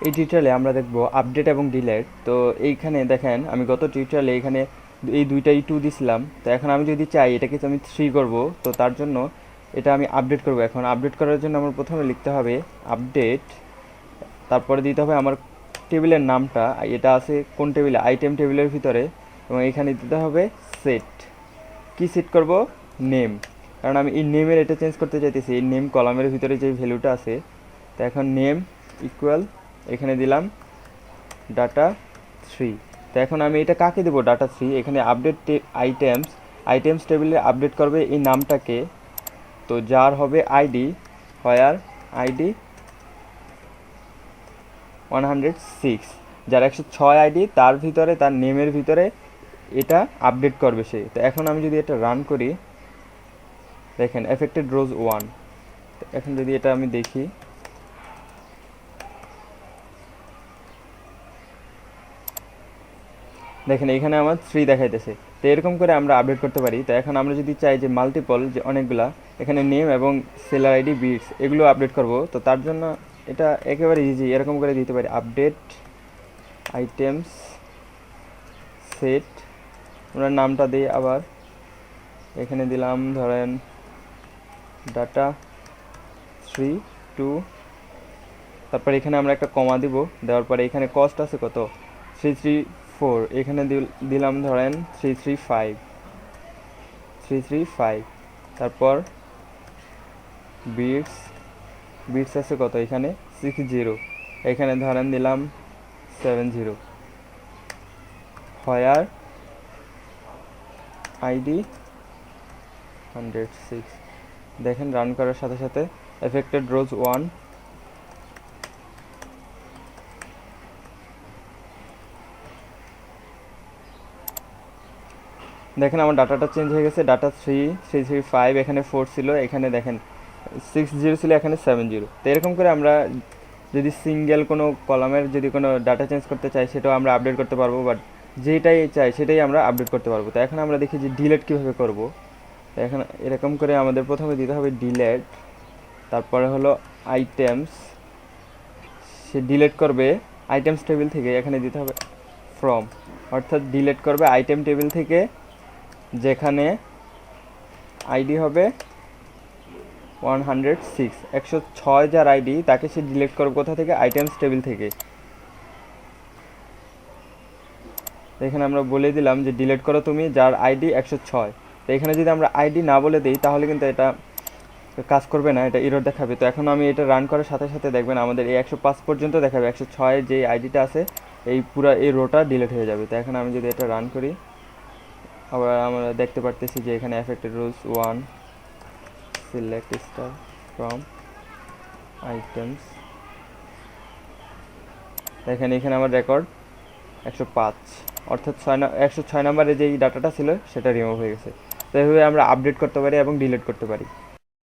এই টিউটোরিয়ালে আমরা দেখব আপডেট এবং ডিলেট। তো এইখানে দেখেন আমি গত টিউটোরিয়ালে এখানে এই দুইটাই 2 দিছিলাম। তো এখন আমি যদি চাই এটাকে আমি 3 করব, তো তার জন্য এটা আমি আপডেট করব। এখন আপডেট করার জন্য আমার প্রথমে লিখতে হবে আপডেট, তারপরে দিতে হবে আমার টেবিলের নামটা, এটা আছে কোন টেবিলে, আইটেম টেবিলের ভিতরে, এবং এখানে দিতে হবে সেট। কি সেট করব? নেম, কারণ আমি এই নেমের এটা চেঞ্জ করতে চাইতেছি, এই নেম কলামের ভিতরে যে ভ্যালুটা আছে। তো এখন নেম ইকুয়াল এখানে দিলাম ডাটা 3। তো এখন আমি এটা কাকে দেবো? ডাটা 3। এখানে আপডেট আইটেমস, আইটেমস টেবিলে আপডেট করবে এই নামটাকে, তো যার হবে আইডি, হোয়ার আইডি 106, যার 106 আইডি, তার ভিতরে তার নেমের ভিতরে এটা আপডেট করবে সে। তো এখন আমি যদি এটা রান করি, দেখেন এফেক্টেড রোজ 1। এখন যদি এটা আমি দেখি, দেখেন এখানে আমার 3 দেখাইতেছে। তো এরকম করে আমরা আপডেট করতে পারি। তো এখন আমরা যদি চাই যে মাল্টিপল, যে অনেকগুলা, এখানে নেম এবং সেলার আইডি বিটস এগুলো আপডেট করব, তো তার জন্য এটা একেবারে ইজি, এরকম করে দিতে পারি আপডেট আইটেমস সেট, আমরা নামটা দিই আবার এখানে দিলাম ধরেন ডাটা 3 2, তারপর এখানে আমরা একটা কমা দিব, দেওয়ার পরে এখানে কস্ট আছে কত 334, এখানে দিলাম ধরেন 335, তারপর বিটস, বিটস আছে কত এখানে 60, এখানে ধরেন দিলাম 70, হোয়ার আইডি 106। দেখেন রান করার সাথে সাথে এফেক্টেড রোজ 1, দেখেন আমার ডাটাটা চেঞ্জ হয়ে গেছে। ডাটা 335, এখানে 4 ছিল, এখানে দেখেন 60 ছিল, এখানে 70। তো এরকম করে আমরা যদি সিঙ্গেল কোনো কলামের যদি কোনো ডাটা চেঞ্জ করতে চাই, সেটাও আমরা আপডেট করতে পারবো, বাট যেটাই চাই সেটাই আমরা আপডেট করতে পারবো। তো এখন আমরা দেখি যে ডিলেট কীভাবে করব। তো এখন এরকম করে আমাদের প্রথমে দিতে হবে ডিলেট, তারপরে হলো আইটেমস, সে ডিলেট করবে আইটেমস টেবিল থেকে, এখানে দিতে হবে ফ্রম, অর্থাৎ ডিলেট করবে আইটেম টেবিল থেকে, যেখানে আইডি হবে 106, 106 যার আইডি, তাকে সে ডিলিট করবে কোথা থেকে? আইটেমস টেবিল থেকে। এখানে আমরা বলে দিলাম যে ডিলিট করো তুমি যার আইডি 106। তো এখানে যদি আমরা আইডি না বলে দিই, তাহলে কিন্তু এটা কাজ করবে না, এটা এরর দেখাবে। তো এখন আমি এটা রান করার সাথে সাথে দেখবেন আমাদের এই 105 পর্যন্ত দেখাবে, 106 যে আইডিটা আছে এই পুরো এই রোটা ডিলিট হয়ে যাবে। তো এখন আমি যদি এটা রান করি, আবার আমরা দেখতে পারতেছি যে এখানে affected rose 1, select star from items, দেখেন এখানে আমার রেকর্ড 105, অর্থাৎ 106 নম্বরে যেই ডাটাটা ছিল সেটা রিমুভ হয়ে গেছে। তো এইভাবে আমরা আপডেট করতে পারি এবং ডিলিট করতে পারি।